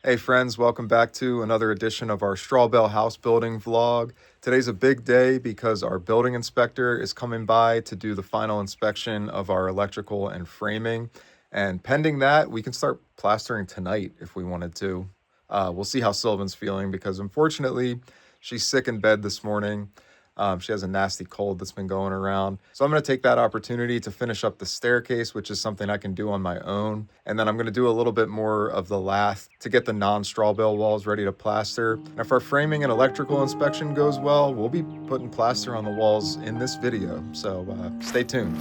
Hey friends, welcome back to another edition of our Straw Bale house building vlog. Today's a big day because our building inspector is coming by to do the final inspection of our electrical and framing. And pending that, we can start plastering tonight if we wanted to. We'll see how Sylvan's feeling because unfortunately, she's sick in bed this morning. She has a nasty cold that's been going around. So I'm going to take that opportunity to finish up the staircase, which is something I can do on my own. And then I'm going to do a little bit more of the lath to get the non-straw bale walls ready to plaster. And if our framing and electrical inspection goes well, we'll be putting plaster on the walls in this video. So stay tuned.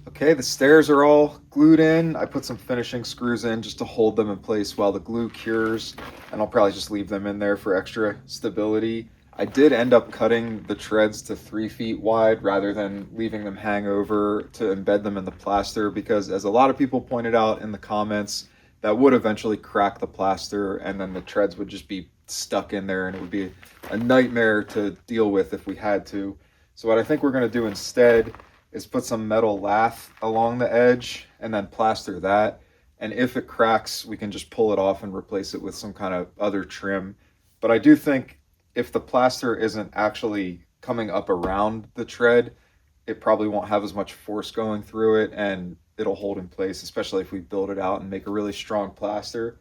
Okay, the stairs are all glued in. I put some finishing screws in just to hold them in place while the glue cures, and I'll probably just leave them in there for extra stability. I did end up cutting the treads to 3 feet wide rather than leaving them hang over to embed them in the plaster because, as a lot of people pointed out in the comments, that would eventually crack the plaster and then the treads would just be stuck in there and it would be a nightmare to deal with if we had to. So what I think we're going to do instead is put some metal lath along the edge and then plaster that. And if it cracks, we can just pull it off and replace it with some kind of other trim. But I do think if the plaster isn't actually coming up around the tread, it probably won't have as much force going through it and it'll hold in place, especially if we build it out and make a really strong plaster.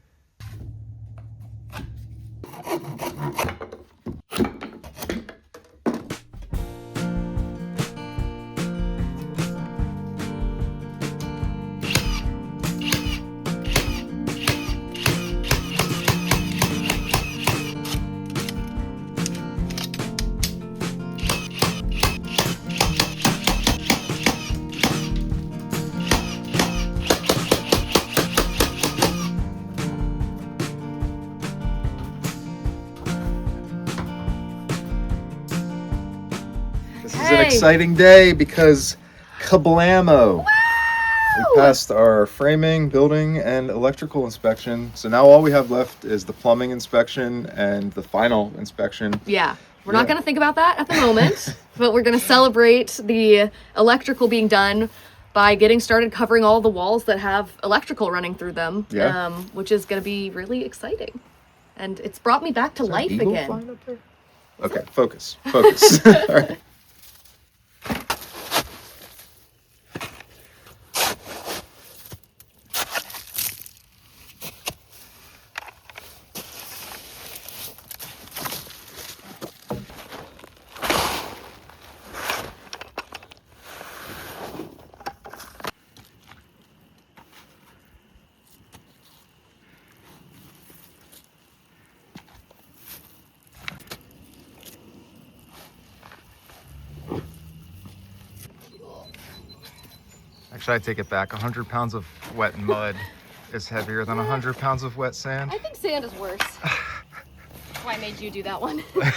This is an exciting day because kablamo! Wow! We passed our framing, building, and electrical inspection. So now all we have left is the plumbing inspection and the final inspection. Yeah, we're not going to think about that at the moment, but we're going to celebrate the electrical being done by getting started covering all the walls that have electrical running through them, which is going to be really exciting. And it's brought me back to life again. Okay, focus. Focus. All right. Actually, I take it back. 100 pounds of wet mud is heavier than 100 pounds of wet sand. I think sand is worse. That's why I made you do that one. Okay.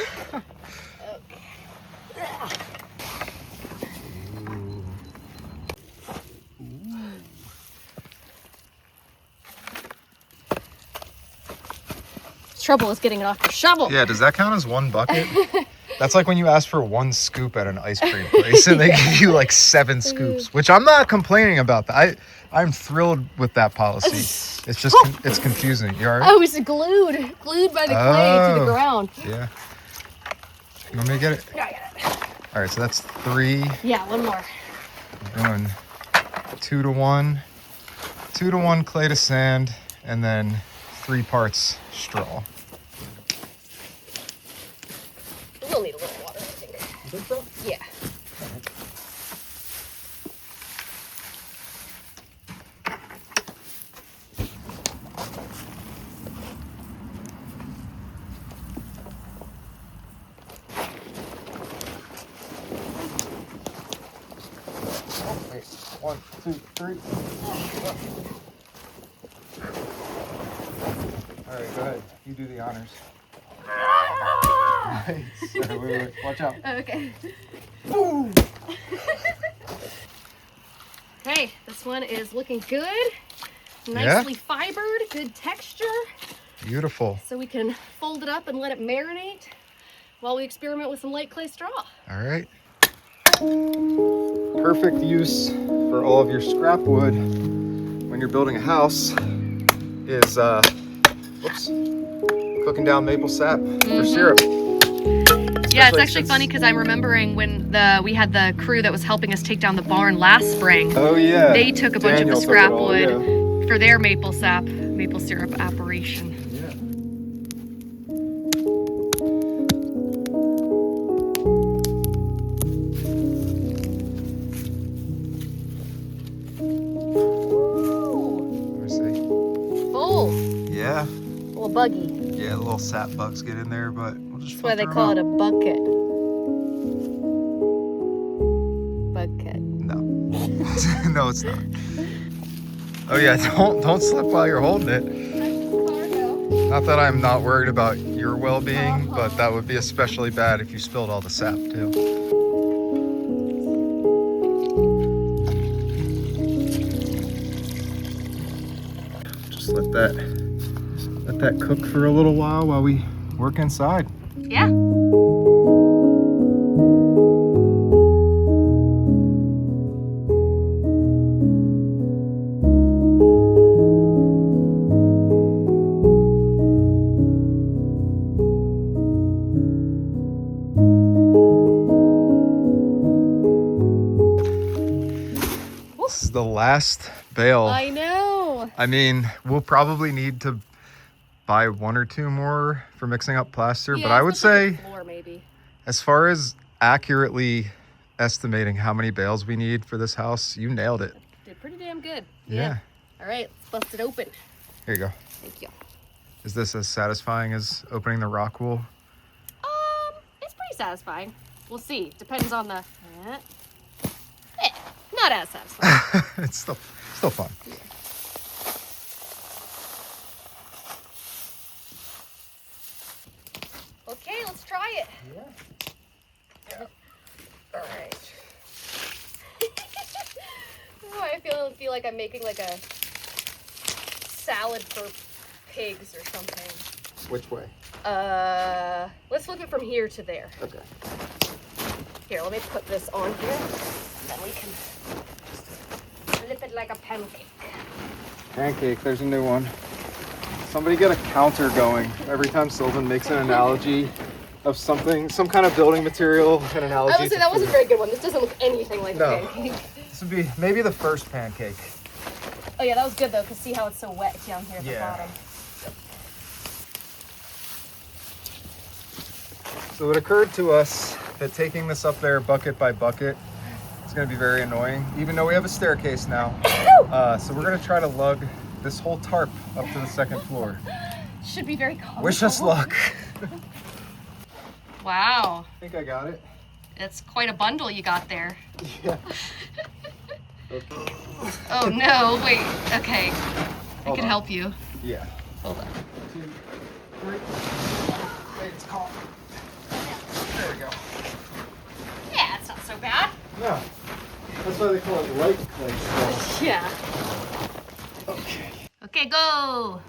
Trouble is getting it off your shovel. Yeah, does that count as one bucket? That's like when you ask for one scoop at an ice cream place and they give you like 7 scoops, which I'm not complaining about that. I'm thrilled with that policy. It's just, it's confusing. You all right? Oh, it's glued by the clay to the ground. Yeah. You want me to get it? Yeah, I got it. All right, so that's 3. Yeah, one more. We're doing 2 to 1. 2 to 1 clay to sand, and then 3 parts straw. We'll need a little water, I think. You think so? Yeah. Wait, 1, 2, 3. All right, go ahead. You do the honors. Nice. Wait. Watch out. Okay. Boom! Okay, this one is looking good. Nicely fibered, good texture. Beautiful. So we can fold it up and let it marinate while we experiment with some light clay straw. All right. Perfect use for all of your scrap wood when you're building a house is cooking down maple sap for syrup. Yeah, it's actually funny because I'm remembering when we had the crew that was helping us take down the barn last spring. Oh yeah. They took a bunch of the Daniel scrap took it all, wood for their maple syrup operation. Yeah. Let me see. Full. Yeah. A little buggy. Yeah, the little sap bugs get in there, but we'll just. That's why they call it a bucket. Bucket. No. No, it's not. Oh yeah, don't slip while you're holding it. Not that I'm not worried about your well-being, but that would be especially bad if you spilled all the sap too. Just let that cook for a little while we work inside. Yeah. This is the last bale. I know. I mean, we'll probably need to buy 1 or 2 more for mixing up plaster, Yeah, but I would especially say, the floor, maybe. as far as accurately estimating how many bales we need for this house, you nailed it. Did pretty damn good. Yeah. All right, let's bust it open. Here you go. Thank you. Is this as satisfying as opening the rock wool? It's pretty satisfying. We'll see. Depends on the. Not as satisfying. It's still fun. Okay, let's try it. Yeah. All right. Oh, I feel like I'm making like a salad for pigs or something. Which way? Let's flip it from here to there. Okay. Here, let me put this on here. Then we can flip it like a pancake. Pancake, there's a new one. Somebody get a counter going. Every time Sylvan makes an analogy of something, some kind of building material, an analogy. I would say that was a very good one. This doesn't look anything like a pancake. This would be maybe the first pancake. Oh yeah, that was good though, because see how it's so wet down here at the Yeah. bottom. So it occurred to us that taking this up there bucket by bucket is going to be very annoying, even though we have a staircase now. So we're going to try to lug this whole tarp up to the 2nd floor. Should be very comfortable. Wish us luck. Wow, I think I got it. it's quite a bundle you got there. Yeah. Okay. Oh no, wait, okay. I can on. help you. Yeah. Hold on. 2, 3. Wait, it's calm. There we go. Yeah, it's not so bad. No. That's why they call it light clay straw. Yeah. Okay. Okay, go.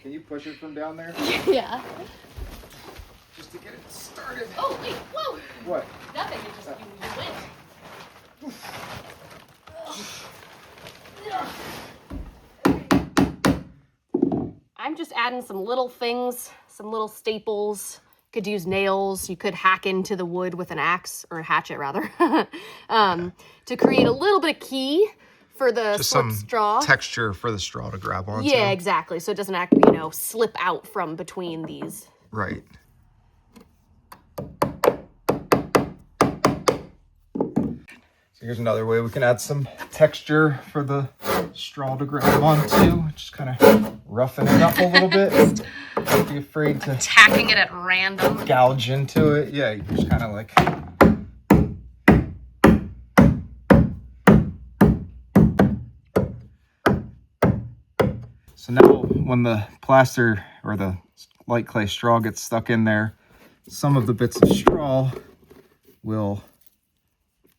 Can you push it from down there? Yeah. Just to get it started. Oh, wait, whoa. What? Nothing, it just, you went. I'm just adding some little things, some little staples. Could use nails. You could hack into the wood with an axe, or a hatchet rather, to create a little bit of key for the Just slip some straw. texture for the straw to grab onto. Yeah, exactly. So it doesn't act, slip out from between these. Right. So here's another way we can add some texture for the straw to grab onto. Just kind of roughen it up a little bit. Don't be afraid to Tacking it at random. gouge into it. Yeah, you just kind of like. So now when the plaster or the light clay straw gets stuck in there, some of the bits of straw will,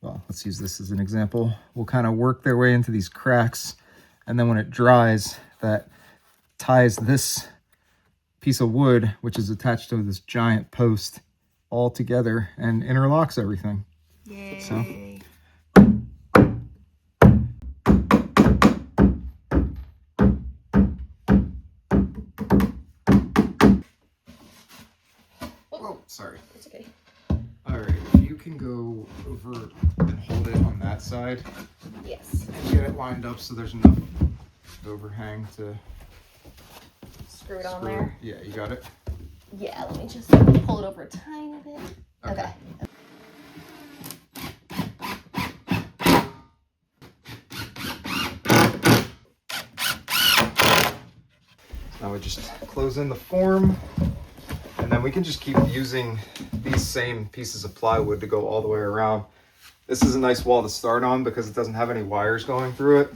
well, let's use this as an example, will kind of work their way into these cracks. And then when it dries, that ties this piece of wood, which is attached to this giant post, all together and interlocks everything. Yay. So. Oh, sorry. It's okay. All right, if you can go over and hold it on that side. Yes. And get it lined up so there's enough overhang to Screw it on there. Yeah, you got it? Yeah, let me just pull it over a tiny bit. Okay. Now we just close in the form, and then we can just keep using these same pieces of plywood to go all the way around. This is a nice wall to start on because it doesn't have any wires going through it.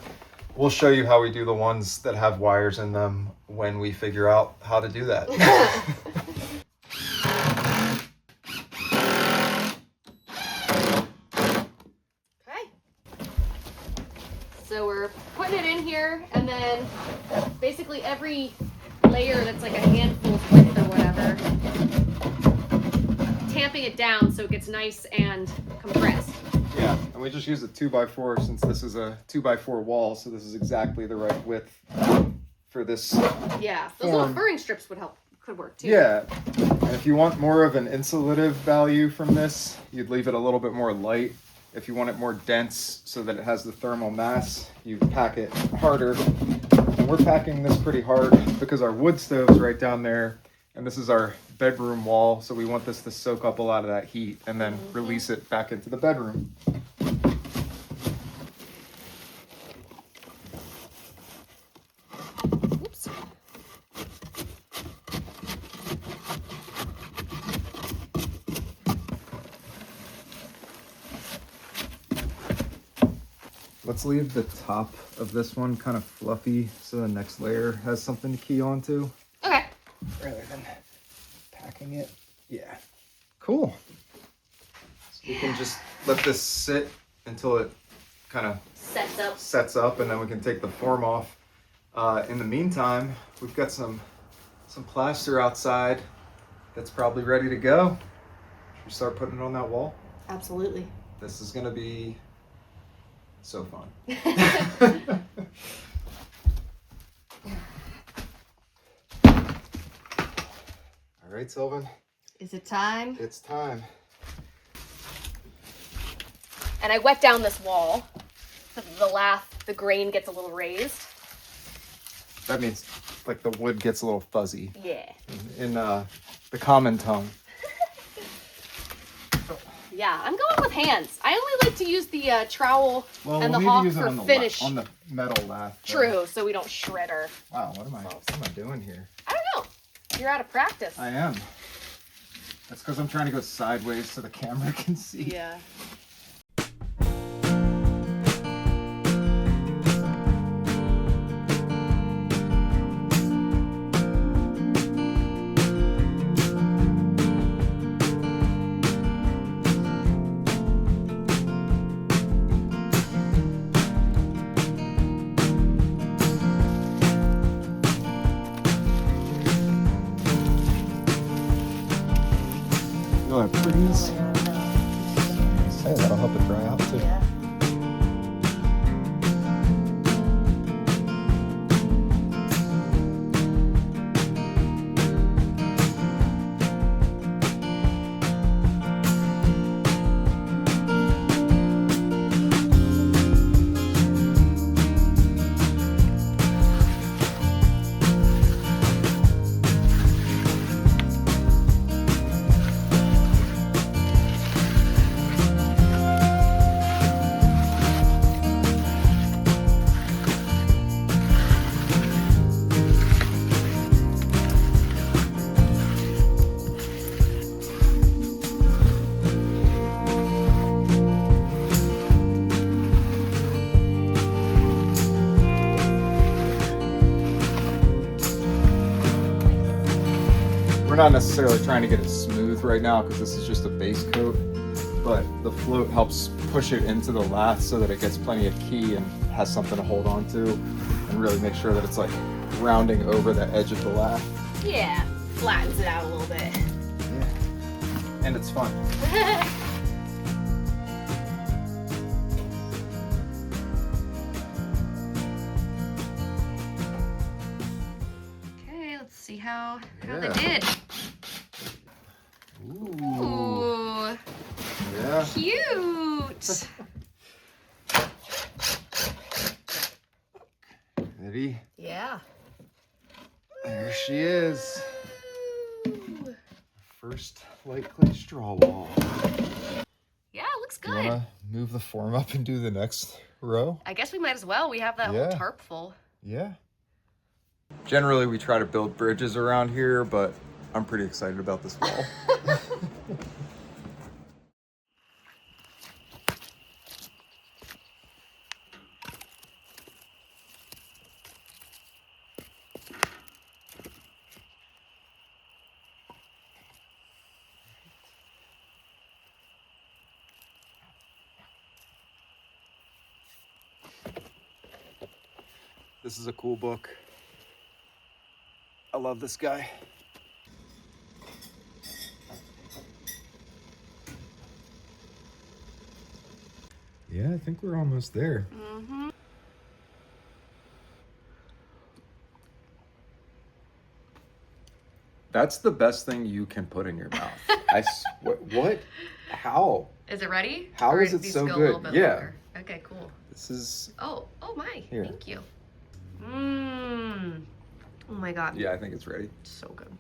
We'll show you how we do the ones that have wires in them when we figure out how to do that. Okay. So we're putting it in here, and then basically every layer that's like a handful's width or whatever, tamping it down so it gets nice and compressed. Yeah, and we just use a 2x4 since this is a 2x4 wall, so this is exactly the right width for this. Yeah, those little furring strips could work too. Yeah, and if you want more of an insulative value from this, you'd leave it a little bit more light. If you want it more dense so that it has the thermal mass, you pack it harder. And we're packing this pretty hard because our wood stove's right down there, and this is our bedroom wall, so we want this to soak up a lot of that heat and then release it back into the bedroom. Oops. Let's leave the top of this one kind of fluffy so the next layer has something to key onto. Okay. Rather than packing it. Yeah. Cool. So we can just let this sit until it kind of sets up, and then we can take the form off. In the meantime, we've got some plaster outside that's probably ready to go. Should we start putting it on that wall? Absolutely. This is going to be so fun. All right, Sylvan. Is it time? It's time. And I wet down this wall so that the grain gets a little raised. That means like the wood gets a little fuzzy. Yeah. In the common tongue. Yeah, I'm going with hands. I only like to use the trowel and the hawk for finish. On the metal lath. True, so we don't shred her. Wow, what am I doing here? I don't know. You're out of practice. I am. That's because I'm trying to go sideways so the camera can see. Yeah. Go ahead, freeze. Hey, that'll help it dry out too. We're not necessarily trying to get it smooth right now because this is just a base coat, but the float helps push it into the lath so that it gets plenty of key and has something to hold on to, and really make sure that it's like rounding over the edge of the lath. Yeah, flattens it out a little bit. Yeah, and it's fun. Okay, let's see how they did. Ooh, Yeah. cute. Ready? Yeah. There she is. Ooh. First light clay straw wall. Yeah, it looks You good. wanna move the form up and do the next row? I guess we might as well. We have that whole Yeah. tarp full. Yeah. Generally, we try to build bridges around here, but I'm pretty excited about this wall. This is a cool book. I love this guy. Yeah, I think we're almost there. Mm-hmm. That's the best thing you can put in your mouth. What? How? Is it ready? How Or is it needs so to go a good? little bit Yeah. longer? Okay, cool. This is. Oh my. Here. Thank you. Mmm. Oh my god. Yeah, I think it's ready. So good.